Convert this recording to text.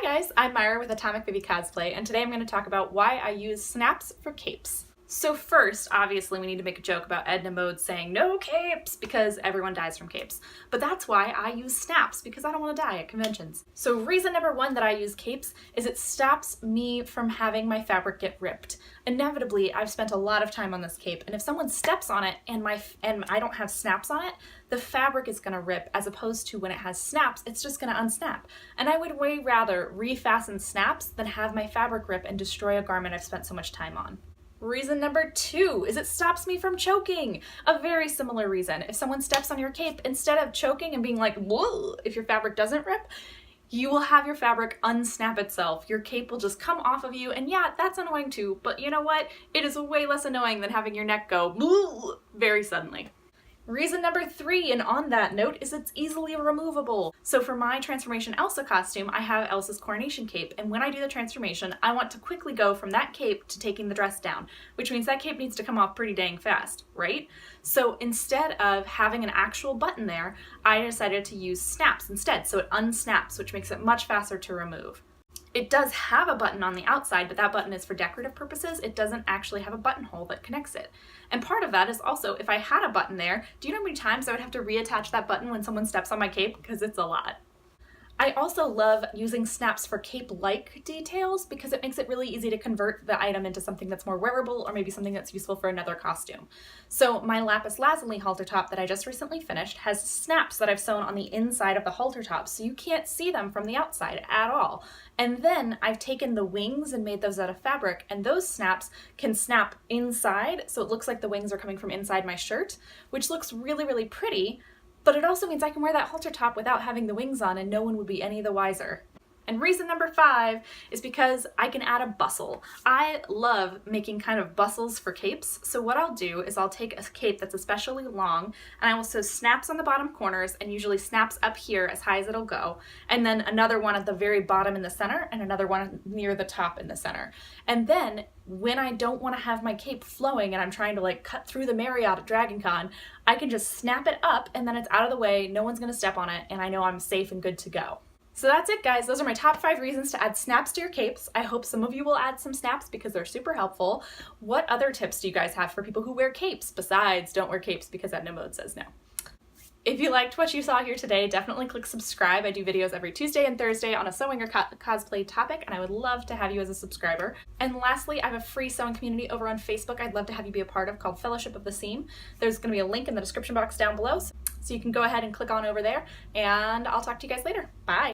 Hi guys, I'm Myra with Atomic Baby Cosplay, and today I'm going to talk about why I use snaps for capes. So first, obviously we need to make a joke about Edna Mode saying no capes because everyone dies from capes. But that's why I use snaps, because I don't want to die at conventions. So reason number one that I use capes is it stops me from having my fabric get ripped. Inevitably, I've spent a lot of time on this cape, and if someone steps on it and I don't have snaps on it, the fabric is going to rip, as opposed to when it has snaps, it's just going to unsnap. And I would way rather refasten snaps than have my fabric rip and destroy a garment I've spent so much time on. Reason number two is it stops me from choking. A very similar reason. If someone steps on your cape, instead of choking and being like, whoa, if your fabric doesn't rip, you will have your fabric unsnap itself. Your cape will just come off of you, and yeah, that's annoying too, but you know what? It is way less annoying than having your neck go very suddenly. Reason number three, and on that note, is it's easily removable. So for my Transformation Elsa costume, I have Elsa's coronation cape, and when I do the transformation, I want to quickly go from that cape to taking the dress down, which means that cape needs to come off pretty dang fast, right? So instead of having an actual button there, I decided to use snaps instead, so it unsnaps, which makes it much faster to remove. It does have a button on the outside, but that button is for decorative purposes. It doesn't actually have a buttonhole that connects it. And part of that is also, if I had a button there, do you know how many times I would have to reattach that button when someone steps on my cape? Because it's a lot. I also love using snaps for cape-like details because it makes it really easy to convert the item into something that's more wearable or maybe something that's useful for another costume. So my lapis lazuli halter top that I just recently finished has snaps that I've sewn on the inside of the halter top, so you can't see them from the outside at all. And then I've taken the wings and made those out of fabric, and those snaps can snap inside, so it looks like the wings are coming from inside my shirt, which looks really, really pretty. But it also means I can wear that halter top without having the wings on and no one would be any the wiser. And reason number five is because I can add a bustle. I love making kind of bustles for capes, so what I'll do is I'll take a cape that's especially long and I will sew snaps on the bottom corners and usually snaps up here as high as it'll go, and then another one at the very bottom in the center and another one near the top in the center. And then when I don't want to have my cape flowing and I'm trying to like cut through the Marriott at Dragon Con, I can just snap it up and then it's out of the way, no one's going to step on it, and I know I'm safe and good to go. So that's it, guys. Those are my top 5 reasons to add snaps to your capes. I hope some of you will add some snaps because they're super helpful. What other tips do you guys have for people who wear capes besides don't wear capes because Edna Mode says no? If you liked what you saw here today, definitely click subscribe. I do videos every Tuesday and Thursday on a sewing or cosplay topic, and I would love to have you as a subscriber. And lastly, I have a free sewing community over on Facebook I'd love to have you be a part of called Fellowship of the Seam. There's going to be a link in the description box down below, so you can go ahead and click on over there, and I'll talk to you guys later. Bye!